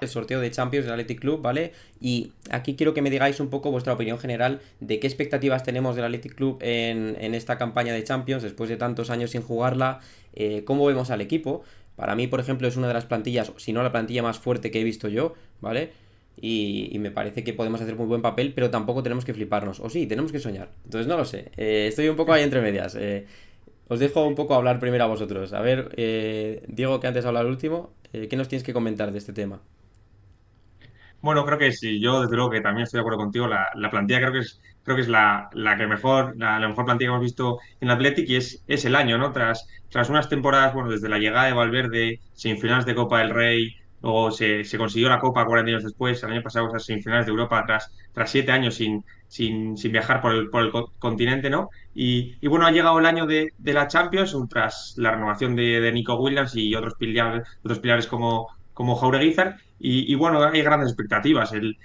el sorteo de Champions del Athletic Club, ¿vale? Y aquí quiero que me digáis un poco vuestra opinión general de qué expectativas tenemos del Athletic Club en esta campaña de Champions, después de tantos años sin jugarla, cómo vemos al equipo. Para mí, por ejemplo, es una de las plantillas, si no la plantilla más fuerte que he visto yo, ¿vale? Y me parece que podemos hacer muy buen papel, pero tampoco tenemos que fliparnos. O sí, tenemos que soñar. Entonces no lo sé. Estoy un poco ahí entre medias. Os dejo un poco hablar primero a vosotros. A ver, Diego, que antes ha hablado el último, ¿qué nos tienes que comentar de este tema? Bueno, creo que sí, yo desde luego que también estoy de acuerdo contigo. La plantilla creo que es la que mejor, la mejor plantilla que hemos visto en Athletic y es el año, ¿no? Tras unas temporadas, bueno, desde la llegada de Valverde, semifinales de Copa del Rey, luego se consiguió la Copa 40 años después, el año pasado esas semifinales de Europa tras 7 años sin viajar por el continente, ¿no? Y bueno, ha llegado el año de la Champions, tras la renovación de Nico Williams y otros pilares como Jaureguizar. Y bueno, hay grandes expectativas. El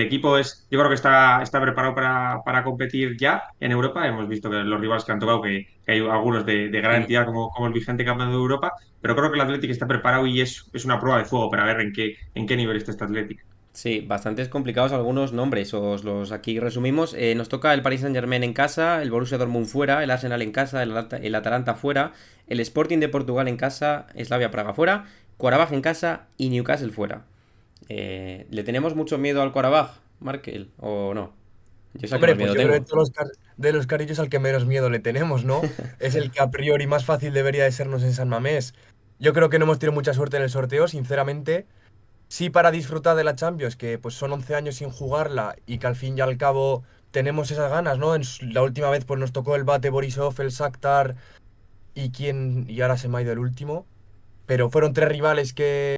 equipo yo creo que está preparado para competir ya en Europa. Hemos visto que los rivales que han tocado, que hay algunos de gran Mm. entidad como el vigente campeón de Europa, pero creo que el Athletic está preparado y es una prueba de fuego para ver en qué nivel está este Athletic. Sí, bastantes complicados algunos nombres. Os los aquí resumimos. Nos toca el Paris Saint-Germain en casa, el Borussia Dortmund fuera, el Arsenal en casa, el Atalanta fuera, el Sporting de Portugal en casa, Slavia Praga fuera, Qarabag en casa y Newcastle fuera. ¿Le tenemos mucho miedo al Qarabag, Markel, o no? Yo es el que Hombre, más pues miedo yo creo que tengo. de los carillos al que menos miedo le tenemos, ¿no? Es el que a priori más fácil debería de sernos en San Mamés. Yo creo que no hemos tenido mucha suerte en el sorteo, sinceramente. Sí, para disfrutar de la Champions, que pues son 11 años sin jugarla y que al fin y al cabo tenemos esas ganas, ¿no? La última vez pues nos tocó el Bate Borisov, el Shakhtar y ahora se me ha ido el último. Pero fueron tres rivales que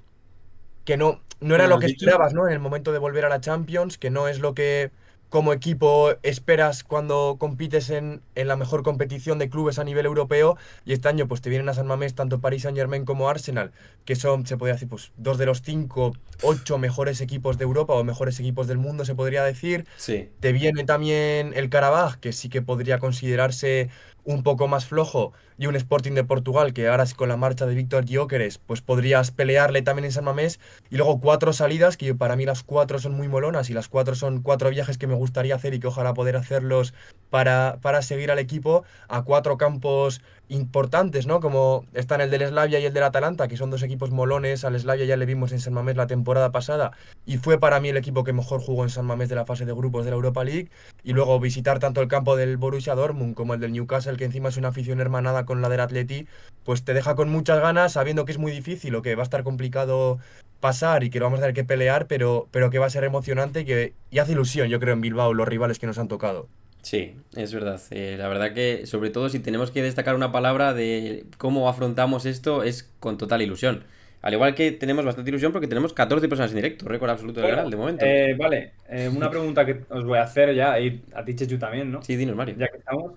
no era ¿Cómo lo has que dicho? esperabas, ¿no? En el momento de volver a la Champions, que no es lo que como equipo esperas cuando compites en la mejor competición de clubes a nivel europeo. Y este año, pues te vienen a San Mamés tanto Paris Saint-Germain como Arsenal, que son, se podría decir, pues dos de los cinco, ocho mejores equipos de Europa o mejores equipos del mundo, se podría decir. Sí. Te viene también el Qarabag, que sí que podría considerarse un poco más flojo, y un Sporting de Portugal, que ahora con la marcha de Víctor Gyökeres, pues podrías pelearle también en San Mamés. Y luego cuatro salidas, que para mí las cuatro son muy molonas y las cuatro son cuatro viajes que me gustaría hacer y que ojalá poder hacerlos para seguir al equipo a cuatro campos importantes, ¿no? Como están el del Slavia y el del Atalanta, que son dos equipos molones. Al Slavia ya le vimos en San Mamés la temporada pasada y fue para mí el equipo que mejor jugó en San Mamés de la fase de grupos de la Europa League. Y luego visitar tanto el campo del Borussia Dortmund como el del Newcastle, que encima es una afición hermanada con la del Atleti, pues te deja con muchas ganas, sabiendo que es muy difícil o que va a estar complicado pasar y que lo vamos a tener que pelear, pero que va a ser emocionante y hace ilusión, yo creo, en Bilbao, los rivales que nos han tocado. Sí, es verdad. La verdad que, sobre todo, si tenemos que destacar una palabra de cómo afrontamos esto, es con total ilusión. Al igual que tenemos bastante ilusión porque tenemos 14 personas en directo, récord absoluto del canal, Bueno, de momento. vale, una pregunta que os voy a hacer ya, y a ti Chechu también, ¿no? Sí, dinos, Mario. Ya que estamos.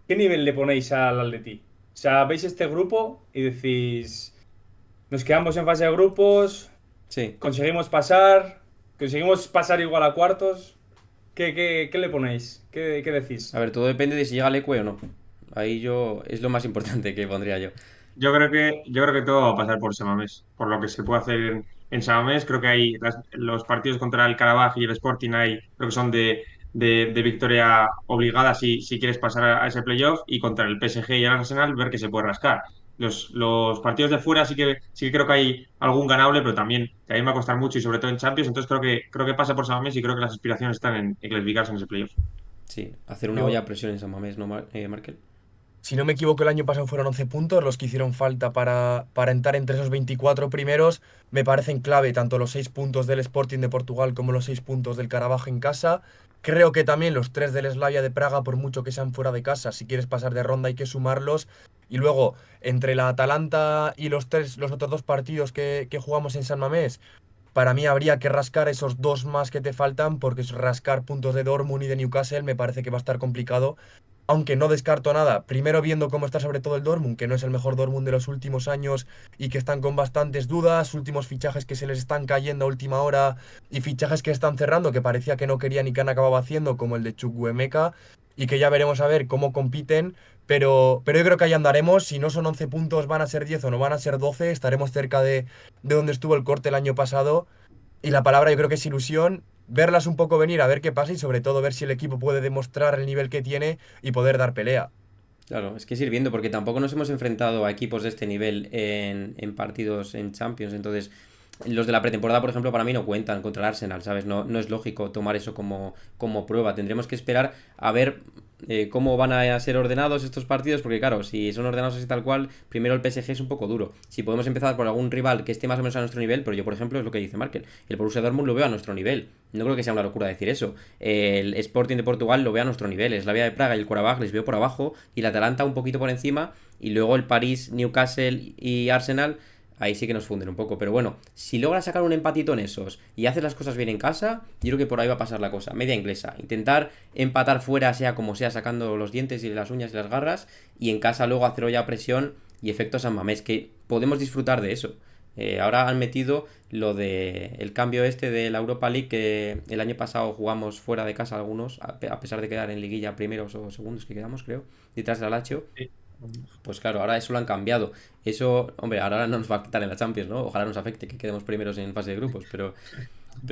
¿Qué nivel le ponéis al Atleti? O sea, veis este grupo y decís, nos quedamos en fase de grupos, Sí. conseguimos pasar igual a cuartos. ¿Qué le ponéis? ¿Qué A decís? ver, todo depende de si llega Leque o no. Ahí yo, es lo más importante que pondría yo. Yo creo que todo va a pasar por Samamés, por lo que se puede hacer en Samamés. Creo que hay los partidos contra el Qarabag y el Sporting creo que son de victoria obligada si quieres pasar a ese playoff y contra el PSG y el Arsenal ver que se puede rascar. Los partidos de fuera sí que creo que hay algún ganable, pero también va a costar mucho y sobre todo en Champions. Entonces creo que pasa por Samamés y creo que las aspiraciones están en clasificarse en ese playoff. Sí, hacer una olla Yo, a presión en San Mamés, ¿no, Markel? si no me equivoco, el año pasado fueron 11 puntos los que hicieron falta para entrar entre esos 24 primeros. Me parecen clave tanto los 6 puntos del Sporting de Portugal como los 6 puntos del Carabaj en casa. Creo que también los 3 del Slavia de Praga, por mucho que sean fuera de casa, si quieres pasar de ronda hay que sumarlos. Y luego, entre la Atalanta y los otros dos partidos que jugamos en San Mamés, para mí habría que rascar esos dos más que te faltan, porque rascar puntos de Dortmund y de Newcastle me parece que va a estar complicado. Aunque no descarto nada, primero viendo cómo está sobre todo el Dortmund, que no es el mejor Dortmund de los últimos años y que están con bastantes dudas, últimos fichajes que se les están cayendo a última hora y fichajes que están cerrando que parecía que no querían y que han acabado haciendo, como el de Chukwuemeka. y que ya veremos a ver cómo compiten. Pero yo creo que ahí andaremos. Si no son 11 puntos, van a ser 10 o no van a ser 12. Estaremos cerca de donde estuvo el corte el año pasado. Y la palabra yo creo que es ilusión. Verlas un poco venir, a ver qué pasa y sobre todo ver si el equipo puede demostrar el nivel que tiene y poder dar pelea. Claro, es que es ir viendo, porque tampoco nos hemos enfrentado a equipos de este nivel en partidos en Champions. Entonces, los de la pretemporada, por ejemplo, para mí no cuentan contra el Arsenal, ¿sabes? No es lógico tomar eso como prueba. Tendremos que esperar a ver cómo van a ser ordenados estos partidos, porque claro, si son ordenados así tal cual, primero el PSG es un poco duro. Si podemos empezar por algún rival que esté más o menos a nuestro nivel, pero yo, por ejemplo, es lo que dice Markel, el Borussia Dortmund lo veo a nuestro nivel. No creo que sea una locura decir eso. El Sporting de Portugal lo veo a nuestro nivel. Es la Vía de Praga y el Qarabag les veo por abajo, y el Atalanta un poquito por encima, y luego el París, Newcastle y Arsenal. Ahí sí que nos funden un poco. Pero bueno, si logras sacar un empatito en esos y haces las cosas bien en casa, yo creo que por ahí va a pasar la cosa. Media inglesa. Intentar empatar fuera, sea como sea, sacando los dientes y las uñas y las garras. Y en casa luego hacer ya presión y efecto San Mamés, que podemos disfrutar de eso. Ahora han metido lo de el cambio este de la Europa League, que el año pasado jugamos fuera de casa algunos, a pesar de quedar en liguilla primeros o segundos que quedamos, creo, detrás del Lazio. Sí. Pues claro, ahora eso lo han cambiado. Eso, hombre, ahora no nos va a quitar en la Champions, ¿no? Ojalá nos afecte que quedemos primeros en fase de grupos, pero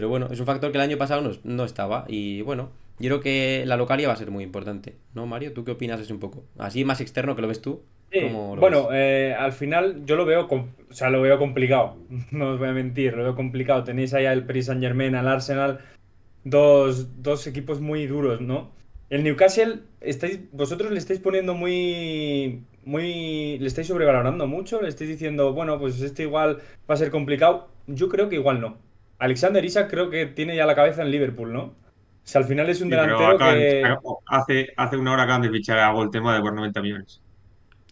bueno, es un factor que el año pasado no estaba. Y bueno, yo creo que la localidad va a ser muy importante, ¿no, Mario? ¿Tú qué opinas de eso un poco? Así más externo que lo ves tú, Sí, ¿cómo lo bueno, ves? al final yo lo veo, o sea, lo veo complicado, no os voy a mentir, lo veo complicado. Tenéis ahí al Paris Saint-Germain, al Arsenal, dos equipos muy duros, ¿no? El Newcastle, vosotros le estáis poniendo le estáis sobrevalorando mucho, le estáis diciendo, bueno, pues este igual va a ser complicado. Yo creo que igual no. Alexander Isak creo que tiene ya la cabeza en Liverpool, ¿no? O sea, al final es un Sí, pero delantero que... hace una hora acaban de fichar a Goltema de por 90 millones.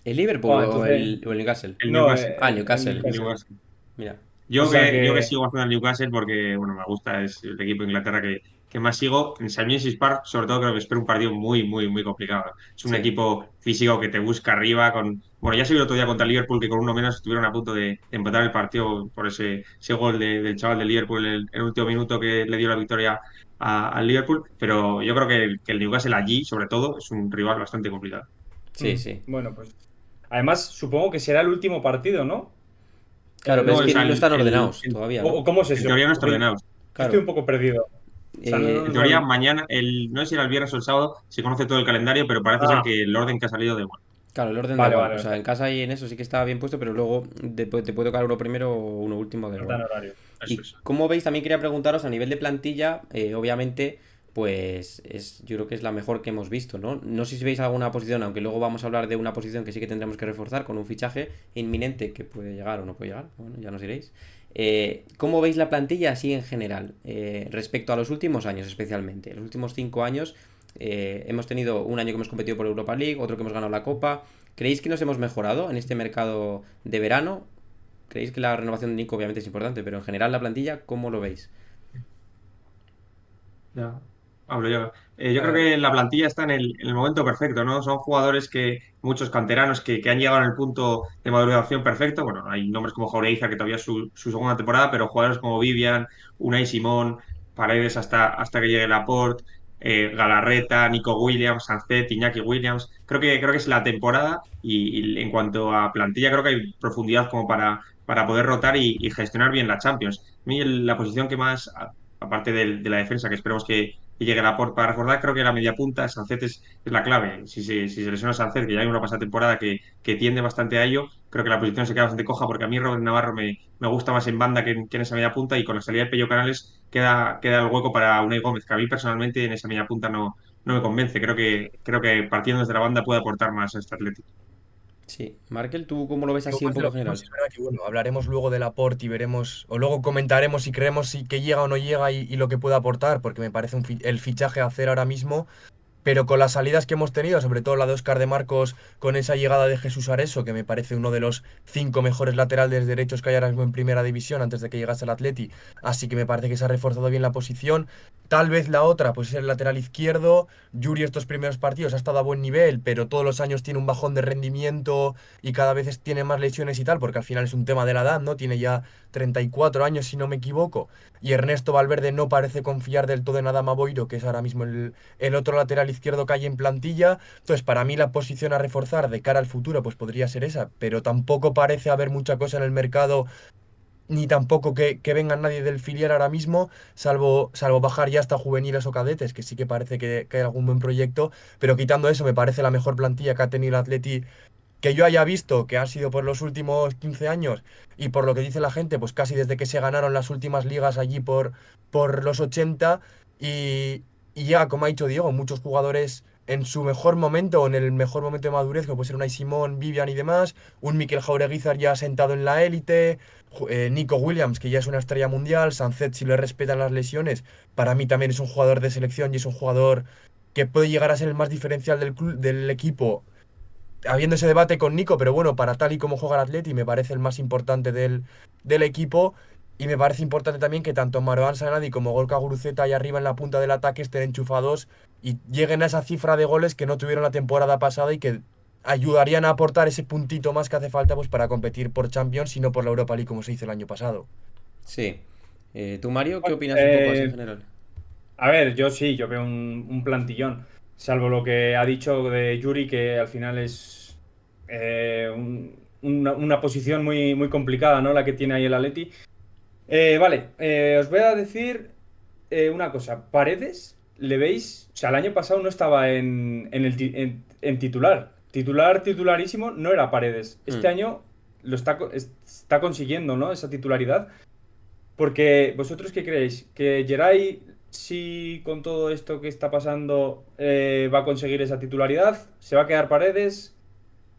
¿El Liverpool Bueno, o entonces, el Newcastle? El no, Newcastle. Ah, el el Newcastle. El Newcastle. Newcastle. Mira. O sea Yo que que... sigo bastante al Newcastle porque, bueno, me gusta, es el equipo de Inglaterra que más sigo. En St. James's Park, sobre todo, creo que espero un partido muy, muy, muy complicado. Es un Sí. equipo físico que te busca arriba. Bueno, ya se vio el otro día contra el Liverpool que con uno menos estuvieron a punto de empatar el partido por ese gol del chaval del Liverpool en el último minuto que le dio la victoria al Liverpool. Pero yo creo que el Newcastle allí, sobre todo, es un rival bastante complicado. Sí, sí. Bueno, pues... Además, supongo que será el último partido, ¿no? Claro, pero No, es o que sea, no están ordenados todavía, ¿no? ¿O cómo es en eso? teoría no está Porque ordenado. yo estoy Claro. un poco perdido. O sea, En Eh, teoría, mañana, no sé si era el viernes o el sábado, se conoce todo el calendario, pero parece ser Ah, que el orden que ha salido da igual. claro, el orden da vale, igual. vale, O o sea, sea, en casa y en eso sí que está bien puesto, pero luego te puede tocar uno primero o uno último, da falta igual. en horario. Eso Y es. como veis, también quería preguntaros a nivel de plantilla, obviamente, pues yo creo que es la mejor que hemos visto, ¿no? No sé si veis alguna posición, aunque luego vamos a hablar de una posición que sí que tendremos que reforzar con un fichaje inminente que puede llegar o no puede llegar, bueno, ya nos diréis. ¿Cómo veis la plantilla así en general? Respecto a los últimos años especialmente. Los últimos 5 años hemos tenido un año que hemos competido por Europa League, otro que hemos ganado la Copa. ¿Creéis que nos hemos mejorado en este mercado de verano? ¿Creéis que la renovación de Nico obviamente es importante, pero en general la plantilla, ¿cómo lo veis? Ya, hablo yo. Yo creo Eh, que la plantilla está en el momento perfecto, ¿no? Son jugadores muchos canteranos que han llegado en el punto de maduración perfecto. Bueno, hay nombres como Jauregui, que todavía es su segunda temporada, pero jugadores como Vivian, Unai Simón, Paredes hasta que llegue Laporte, Galarreta, Nico Williams, Sancet, Iñaki Williams. Creo que es la temporada y en cuanto a plantilla, creo que hay profundidad como para poder rotar y gestionar bien la Champions. A mí la posición que más aparte de la defensa, que esperemos que llegue la por para reforzar, creo que la media punta, Sancet es la clave. Si se lesiona Sancet, que ya hay una pasada temporada que tiende bastante a ello, creo que la posición se queda bastante coja, porque a mí Robert Navarro me gusta más en banda que en esa media punta, y con la salida de Pello Canales queda el hueco para Unai Gómez, que a mí personalmente en esa media punta no me convence. Creo que partiendo desde la banda puede aportar más a este Atlético. Sí. Markel, ¿tú cómo lo ves Yo así un más de poco lo en mismo, general? sí es verdad que bueno, hablaremos luego del aporte y veremos, o luego comentaremos si creemos si que llega o no llega y lo que puede aportar, porque me parece el fichaje a hacer ahora mismo. Pero con las salidas que hemos tenido, sobre todo la de Óscar de Marcos, con esa llegada de Jesús Areso, que me parece uno de los 5 mejores laterales derechos que hay ahora mismo en primera división antes de que llegase el Atleti, así que me parece que se ha reforzado bien la posición. Tal vez la otra, pues es el lateral izquierdo. Yuri estos primeros partidos ha estado a buen nivel, pero todos los años tiene un bajón de rendimiento y cada vez tiene más lesiones y tal, porque al final es un tema de la edad, ¿no? Tiene ya 34 años, si no me equivoco. Y Ernesto Valverde no parece confiar del todo en Adama Boiro, que es ahora mismo el otro lateral izquierdo que hay en plantilla. Entonces, para mí la posición a reforzar de cara al futuro pues podría ser esa, pero tampoco parece haber mucha cosa en el mercado ni tampoco que venga nadie del filial ahora mismo, salvo bajar ya hasta juveniles o cadetes, que sí que parece que hay algún buen proyecto, pero quitando eso, me parece la mejor plantilla que ha tenido el Atleti que yo haya visto, que han sido por los últimos 15 años, y por lo que dice la gente, pues casi desde que se ganaron las últimas ligas allí por los 80, y ya, como ha dicho Diego, muchos jugadores en su mejor momento o en el mejor momento de madurez, como puede ser Unai Simón, Vivian y demás, un Mikel Jaureguizar ya sentado en la élite, Nico Williams, que ya es una estrella mundial, Sancet, si le respetan las lesiones, para mí también es un jugador de selección y es un jugador que puede llegar a ser el más diferencial del equipo, habiendo ese debate con Nico, pero bueno, para tal y como juega el Atleti, me parece el más importante del equipo. Y me parece importante también que tanto Marouane Sanadi como Gorka Guruceta ahí arriba en la punta del ataque estén enchufados y lleguen a esa cifra de goles que no tuvieron la temporada pasada y que ayudarían a aportar ese puntito más que hace falta pues para competir por Champions y no por la Europa League como se hizo el año pasado. Sí. ¿Tú, Mario, qué opinas un poco así en Eh, general? a ver, yo sí, yo veo un plantillón. Salvo lo que ha dicho de Yuri, que al final es una posición muy complicada, ¿no? La que tiene ahí el Atleti. Vale, os voy a decir una cosa. Paredes, ¿le veis? O sea, el año pasado no estaba en titular. Titularísimo no era Paredes. Este Hmm. año está consiguiendo, ¿no? Esa titularidad. Porque vosotros qué creéis, que Geray, si con todo esto que está pasando, va a conseguir esa titularidad, se va a quedar Paredes.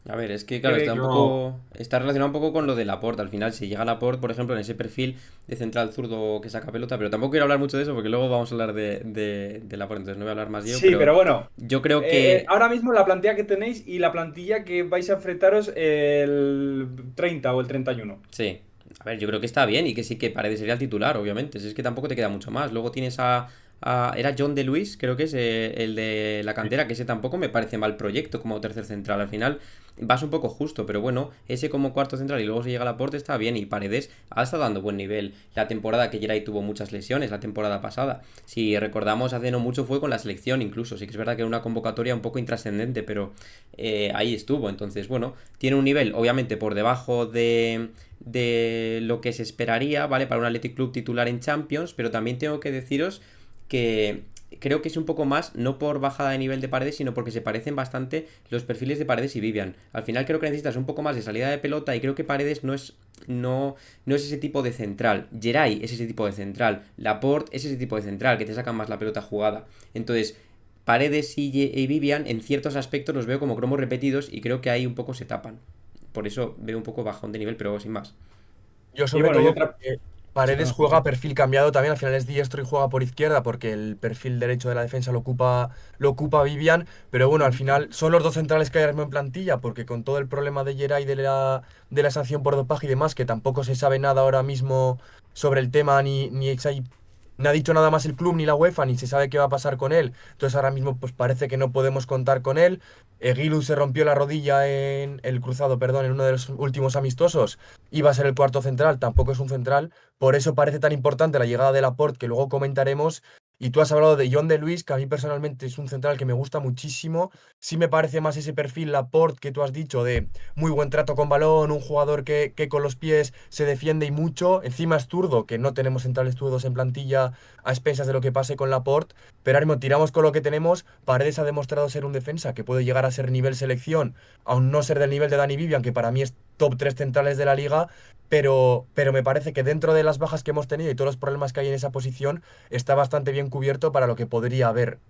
A ver, es que claro, ¿Qué- Yo, está relacionado un poco con lo de Laporte. Al final, si llega Laporte, por ejemplo, en ese perfil de central zurdo que saca pelota, pero tampoco quiero hablar mucho de eso porque luego vamos a hablar de Laporte, entonces no voy a hablar más yo, Sí, pero pero bueno, yo creo que ahora mismo la plantilla que tenéis y la plantilla que vais a enfrentaros el 30 o el 31. sí. A ver, yo creo que está bien y que sí que Paredes sería el titular, obviamente. Si es que tampoco te queda mucho más. Luego tienes era John de Luis, creo que es el de la cantera, que ese tampoco me parece mal proyecto como tercer central. Al final vas un poco justo, pero bueno, ese como cuarto central y luego si llega a Laporte está bien. Y Paredes ha estado dando buen nivel. La temporada que Geray tuvo muchas lesiones, la temporada pasada. Si recordamos, hace no mucho fue con la selección incluso. Sí que es verdad que era una convocatoria un poco intrascendente, pero ahí estuvo. Entonces, bueno, tiene un nivel obviamente por debajo de lo que se esperaría, ¿vale? Para un Athletic Club titular en Champions, pero también tengo que deciros que creo que es un poco más, no por bajada de nivel de Paredes, sino porque se parecen bastante los perfiles de Paredes y Vivian. Al final creo que necesitas un poco más de salida de pelota y creo que Paredes no es ese tipo de central. Geray es ese tipo de central. Laporte es ese tipo de central, que te sacan más la pelota jugada. Entonces, Paredes y Vivian en ciertos aspectos los veo como cromos repetidos y creo que ahí un poco se tapan. Por eso veo un poco bajón de nivel, pero sin más. Yo Y sobre bueno, y todo otra. porque Sí, Paredes perdón, juega a José. perfil cambiado también, al final es diestro y juega por izquierda porque el perfil derecho de la defensa lo ocupa Vivian, pero bueno, al Ujú. final son los dos centrales que hay ahora mismo en plantilla porque con todo el problema de Geray de la sanción por dopaje y demás, que tampoco se sabe nada ahora mismo sobre el tema no ha dicho nada más el club ni la UEFA, ni se sabe qué va a pasar con él. Entonces ahora mismo pues parece que no podemos contar con él. Gilu se rompió la rodilla en el cruzado, perdón, en uno de los últimos amistosos. Iba a ser el cuarto central, tampoco es un central. Por eso parece tan importante la llegada de Laporte, que luego comentaremos. Y tú has hablado de John de Luis, que a mí personalmente es un central que me gusta muchísimo. Sí me parece más ese perfil Laporte que tú has dicho de muy buen trato con balón, un jugador que con los pies se defiende y mucho. Encima es zurdo, que no tenemos centrales zurdos en plantilla a expensas de lo que pase con Laporte. Pero ahora mismo tiramos con lo que tenemos. Paredes ha demostrado ser un defensa que puede llegar a ser nivel selección, aún no ser del nivel de Dani Vivian, que para mí es top 3 centrales de la liga. Pero me parece que dentro de las bajas que hemos tenido y todos los problemas que hay en esa posición, está bastante bien cubierto para lo que podría haber.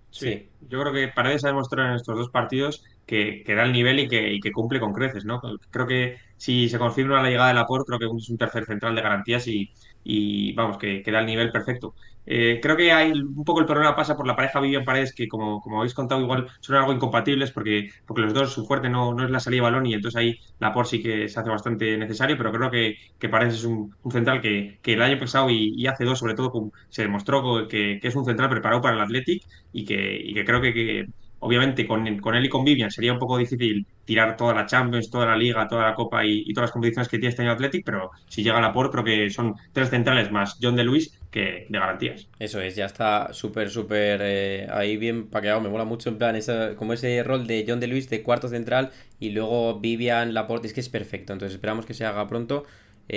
sí, Sí, yo creo que Paredes ha demostrado en estos dos partidos que da el nivel y que cumple con creces, ¿no? Creo que si se confirma la llegada de Laporte, creo que es un tercer central de garantías y vamos, que da el nivel perfecto. Creo que hay un poco el problema pasa por la pareja Vivian Paredes, que como habéis contado, igual son algo incompatibles porque los dos, su fuerte no es la salida de balón y entonces ahí Laporte sí que se hace bastante necesario, pero creo que Paredes es un central que el año pasado y hace dos, sobre todo, se demostró que es un central preparado para el Athletic y que creo que obviamente con él y con Vivian sería un poco difícil tirar toda la Champions, toda la Liga, toda la Copa y todas las competiciones que tiene este año Athletic, pero si llega a Laporte creo que son tres centrales más John de Luis que de garantías. Eso es, ya está súper ahí bien paqueado. Me mola mucho en plan como ese rol de John de Luis de cuarto central y luego Vivian Laporte, es que es perfecto. Entonces esperamos que se haga pronto.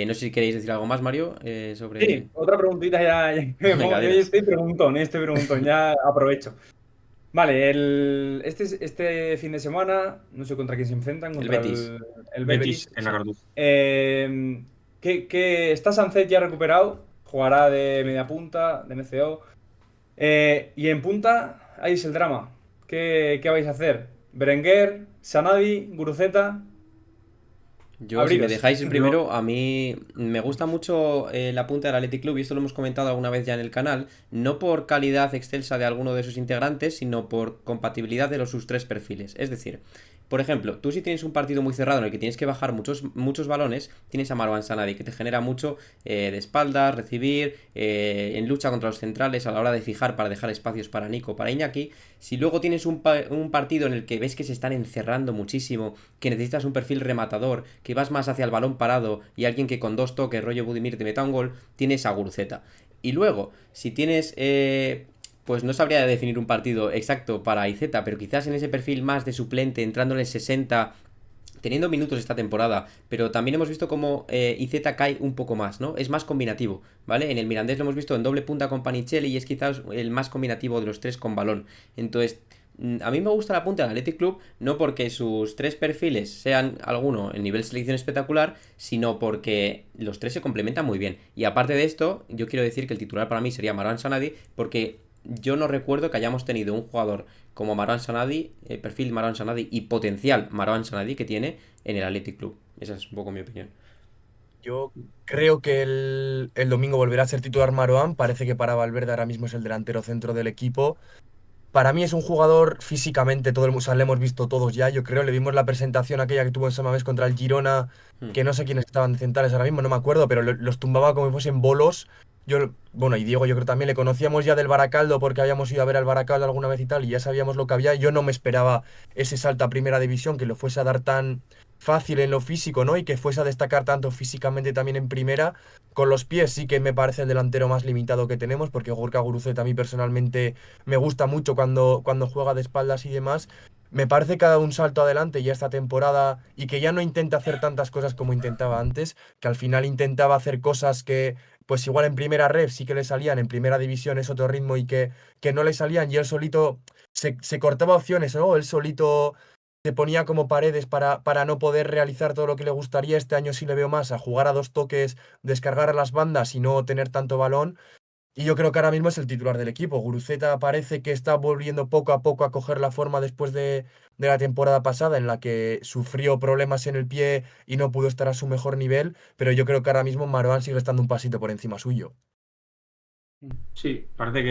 No sé si queréis decir algo más, Mario, sobre... Sí, otra preguntita ya que me Venga, pongo. Yo dinos. estoy preguntón, ya aprovecho. Vale, este fin de semana, no sé contra quién se enfrentan, El contra Betis. el Betis Betis. en la Sí. Cartuz. Que está Sánchez ya recuperado, jugará de media punta, de MCO. Y en punta, ahí es el drama. ¿Qué vais a hacer? Berenguer, Sanadi, Guruceta, Yo, si me abriros. dejáis el Yo, primero, a mí me gusta mucho la punta del Athletic Club y esto lo hemos comentado alguna vez ya en el canal, no por calidad excelsa de alguno de sus integrantes, sino por compatibilidad de sus tres perfiles. Es decir, por ejemplo, tú si tienes un partido muy cerrado en el que tienes que bajar muchos balones, tienes a Marwan Sanadi que te genera mucho de espaldas, recibir, en lucha contra los centrales a la hora de fijar para dejar espacios para Nico, para Iñaki. Si luego tienes un partido en el que ves que se están encerrando muchísimo, que necesitas un perfil rematador, que vas más hacia el balón parado y alguien que con dos toques, rollo Budimir, te meta un gol, tienes a Guruceta. Y luego, si tienes, pues no sabría definir un partido exacto para IZ, pero quizás en ese perfil más de suplente, entrando en el 60, teniendo minutos esta temporada, pero también hemos visto cómo IZ cae un poco más, ¿no? Es más combinativo, ¿vale? En el Mirandés lo hemos visto en doble punta con Panicelli y es quizás el más combinativo de los tres con balón. Entonces, a mí me gusta la punta del Athletic Club, no porque sus tres perfiles sean alguno en nivel selección espectacular, sino porque los tres se complementan muy bien. Y aparte de esto, yo quiero decir que el titular para mí sería Marwan Sanadi, porque yo no recuerdo que hayamos tenido un jugador como Marwan Sanadi, perfil Marwan Sanadi y potencial Marwan Sanadi que tiene en el Athletic Club. Esa es un poco mi opinión. Yo creo que el domingo volverá a ser titular Marouane. Parece que para Valverde ahora mismo es el delantero centro del equipo. Para mí es un jugador físicamente, todo el mundo, le hemos visto todos ya, yo creo. Le vimos la presentación aquella que tuvo en San Mamés contra el Girona, Hmm. que no sé quiénes estaban de centrales ahora mismo, no me acuerdo, pero los tumbaba como si fuesen bolos. Bueno, y Diego, yo creo también le conocíamos ya del Baracaldo porque habíamos ido a ver al Baracaldo alguna vez y tal, y ya sabíamos lo que había. Yo no me esperaba ese salto a primera división, que lo fuese a dar tan fácil en lo físico, ¿no? Y que fuese a destacar tanto físicamente también en primera. Con los pies sí que me parece el delantero más limitado que tenemos, porque Gorka Guruceta a mí personalmente me gusta mucho cuando juega de espaldas y demás. Me parece que ha dado un salto adelante ya esta temporada y que ya no intenta hacer tantas cosas como intentaba antes, que al final intentaba hacer cosas que, pues igual en primera ref sí que le salían, en primera división es otro ritmo y que no le salían y él solito se cortaba opciones, ¿no? Él solito se ponía como paredes para no poder realizar todo lo que le gustaría. Este año sí le veo más a jugar a dos toques, descargar a las bandas y no tener tanto balón. Y yo creo que ahora mismo es el titular del equipo. Guruceta parece que está volviendo poco a poco a coger la forma después de la temporada pasada, en la que sufrió problemas en el pie y no pudo estar a su mejor nivel, pero yo creo que ahora mismo Marouane sigue estando un pasito por encima suyo. sí, parece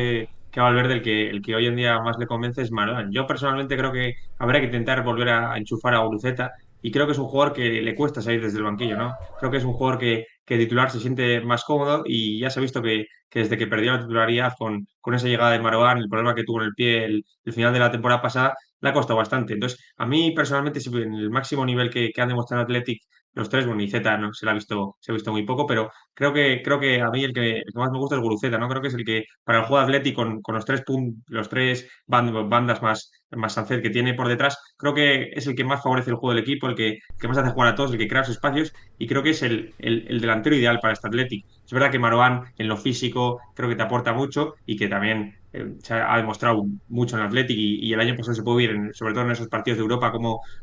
que a Valverde el que hoy en día más le convence es Marouane. Yo personalmente creo que habrá que intentar volver a enchufar a Guruceta y creo que es un jugador que le cuesta salir desde el banquillo, ¿no? Creo que es un jugador que titular se siente más cómodo y ya se ha visto que desde que perdió la titularidad con esa llegada de Marouane, el problema que tuvo en el pie el final de la temporada pasada, le ha costado bastante. Entonces, a mí personalmente, si en el máximo nivel que han demostrado en Athletic los tres, bueno, y Z no, se ha visto muy poco, pero creo que a mí el que más me gusta es Guruceta, ¿no? Creo que es el que para el juego de Atleti con los tres bandas más Sánchez que tiene por detrás, creo que es el que más favorece el juego del equipo, el que más hace jugar a todos, el que crea sus espacios y creo que es el delantero ideal para este Athletic. Es verdad que Marouane en lo físico creo que te aporta mucho y que también se ha demostrado mucho en el Athletic y el año pasado se puede ver, sobre todo en esos partidos de Europa,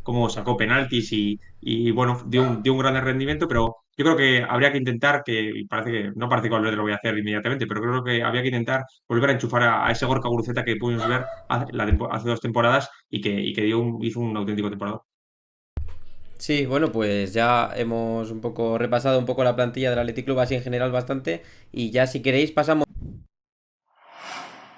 cómo sacó penaltis y bueno, dio un gran rendimiento, pero yo creo que habría que intentar, y no parece que Valverde lo voy a hacer inmediatamente, pero creo que habría que intentar volver a enchufar a ese Gorka Guruceta que pudimos ver hace 2 temporadas y que hizo un auténtico temporada. Sí, bueno, pues ya hemos un poco repasado un poco la plantilla del Athletic Club así en general bastante y ya si queréis pasamos